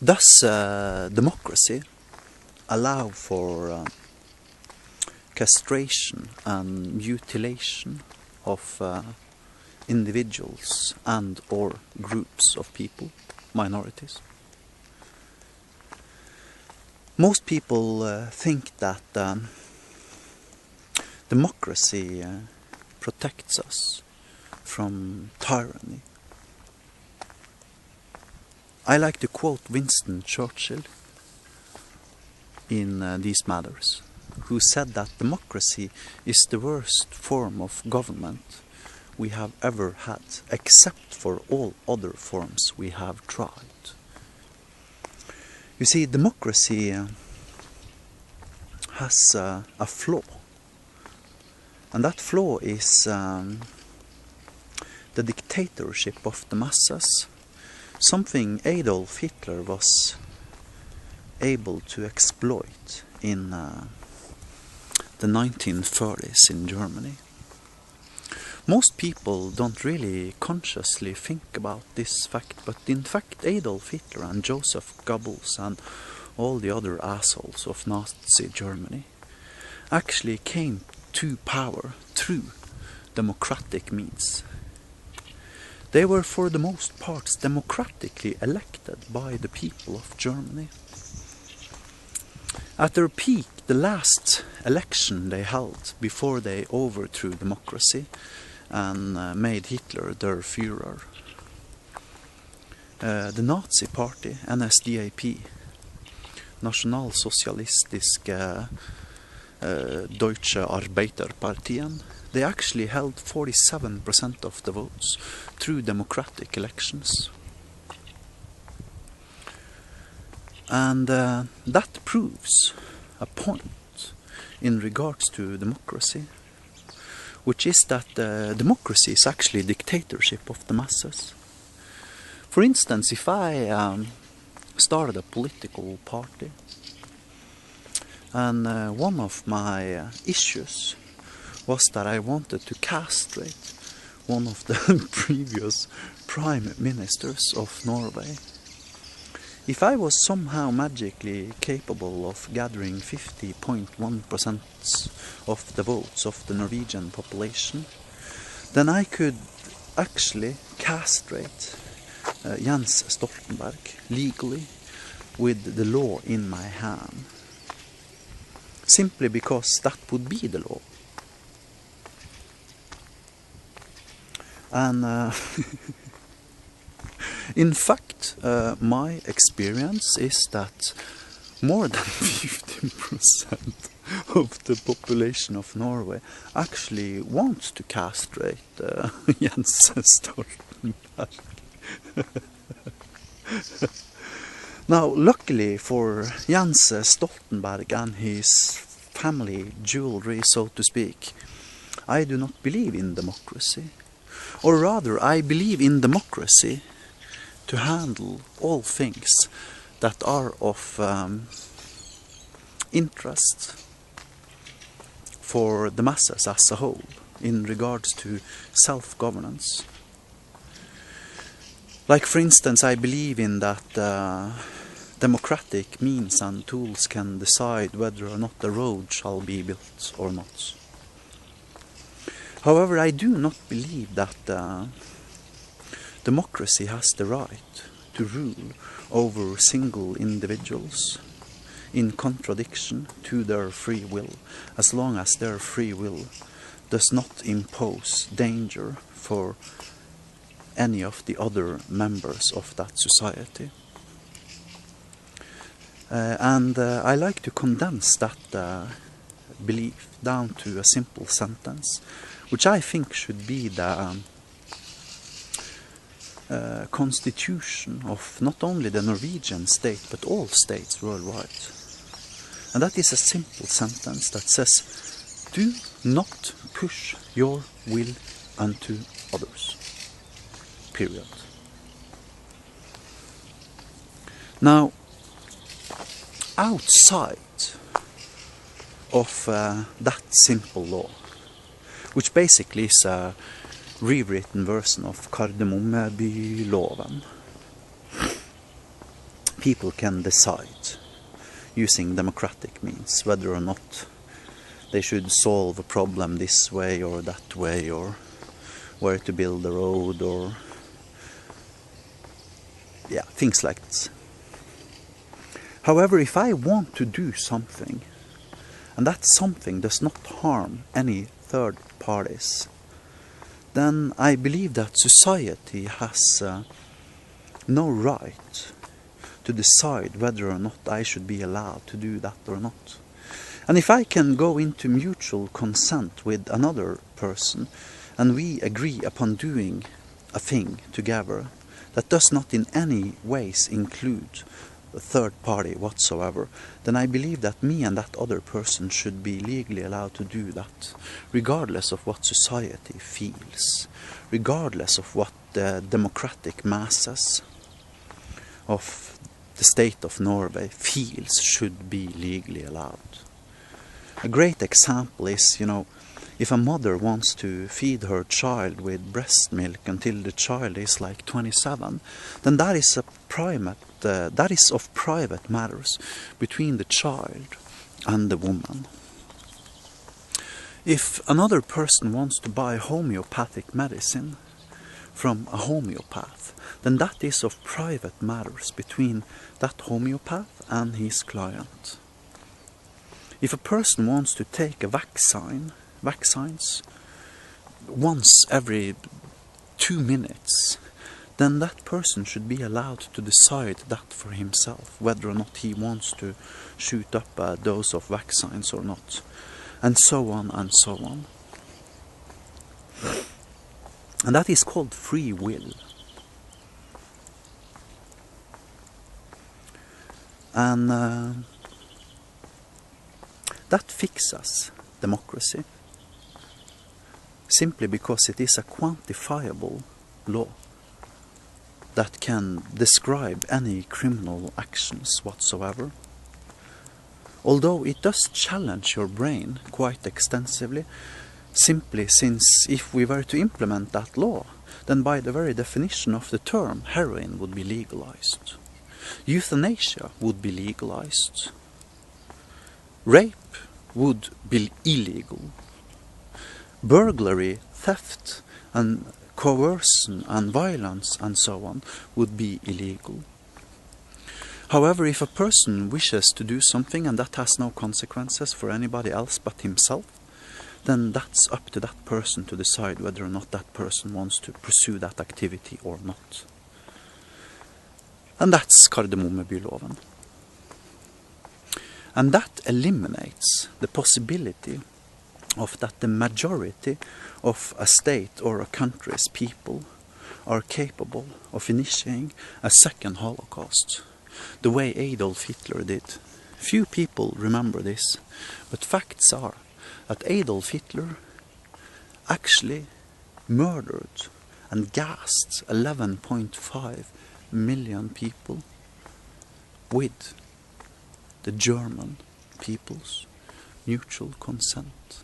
Thus, democracy allow for castration and mutilation of individuals and or groups of people, minorities. Most people think that democracy protects us from tyranny. I like to quote Winston Churchill in these matters, who said that democracy is the worst form of government we have ever had, except for all other forms we have tried. You see, democracy has a flaw, and that flaw is the dictatorship of the masses, something Adolf Hitler was able to exploit in the 1930s in Germany. Most people don't really consciously think about this fact, but in fact Adolf Hitler and Joseph Goebbels and all the other assholes of Nazi Germany actually came to power through democratic means. They were for the most part democratically elected by the people of Germany. At their peak, the last election they held before they overthrew democracy and made Hitler their Führer, the Nazi Party, NSDAP, Nationalsozialistische Deutsche Arbeiterpartien, they actually held 47% of the votes through democratic elections. And that proves a point in regards to democracy, which is that democracy is actually a dictatorship of the masses. For instance, if I started a political party, and one of my issues was that I wanted to castrate one of the previous prime ministers of Norway. If I was somehow magically capable of gathering 50.1% of the votes of the Norwegian population, then I could actually castrate Jens Stoltenberg legally with the law in my hand, simply because that would be the law. And in fact, my experience is that more than 15% of the population of Norway actually wants to castrate Jens Stoltenberg. Now, luckily for Jens Stoltenberg and his family jewelry, so to speak, I do not believe in democracy. Or rather, I believe in democracy to handle all things that are of interest for the masses as a whole in regards to self-governance. Like, for instance, I believe in that democratic means and tools can decide whether or not a road shall be built or not. However, I do not believe that democracy has the right to rule over single individuals in contradiction to their free will, as long as their free will does not impose danger for any of the other members of that society. And I like to condense that belief down to a simple sentence, which I think should be the constitution of not only the Norwegian state but all states worldwide. And that is a simple sentence that says, do not push your will unto others. Period. Now, outside of that simple law, which basically is a rewritten version of Kardemommebyloven, people can decide, using democratic means, whether or not they should solve a problem this way or that way, or where to build a road, or yeah, things like this. However, if I want to do something, and that something does not harm any third parties, then I believe that society has no right to decide whether or not I should be allowed to do that or not. And if I can go into mutual consent with another person, and we agree upon doing a thing together that does not in any ways include a third party whatsoever, then I believe that me and that other person should be legally allowed to do that, regardless of what society feels, regardless of what the democratic masses of the state of Norway feels should be legally allowed. A great example is, if a mother wants to feed her child with breast milk until the child is like 27, then that is of private matters between the child and the woman. If another person wants to buy homeopathic medicine from a homeopath, then that is of private matters between that homeopath and his client. If a person wants to take a vaccines once every 2 minutes, then that person should be allowed to decide that for himself, whether or not he wants to shoot up a dose of vaccines or not, and so on and so on. And that is called free will. And that fixes democracy, simply because it is a quantifiable law that can describe any criminal actions whatsoever. Although it does challenge your brain quite extensively, simply since if we were to implement that law, then by the very definition of the term, heroin would be legalized. Euthanasia would be legalized. Rape would be illegal. Burglary, theft, and coercion and violence and so on would be illegal. However, if a person wishes to do something and that has no consequences for anybody else but himself, then that's up to that person to decide whether or not that person wants to pursue that activity or not. And that's Kardemommebyloven. And that eliminates the possibility of that the majority of a state or a country's people are capable of initiating a second Holocaust, the way Adolf Hitler did. Few people remember this, but facts are that Adolf Hitler actually murdered and gassed 11.5 million people with the German people's mutual consent.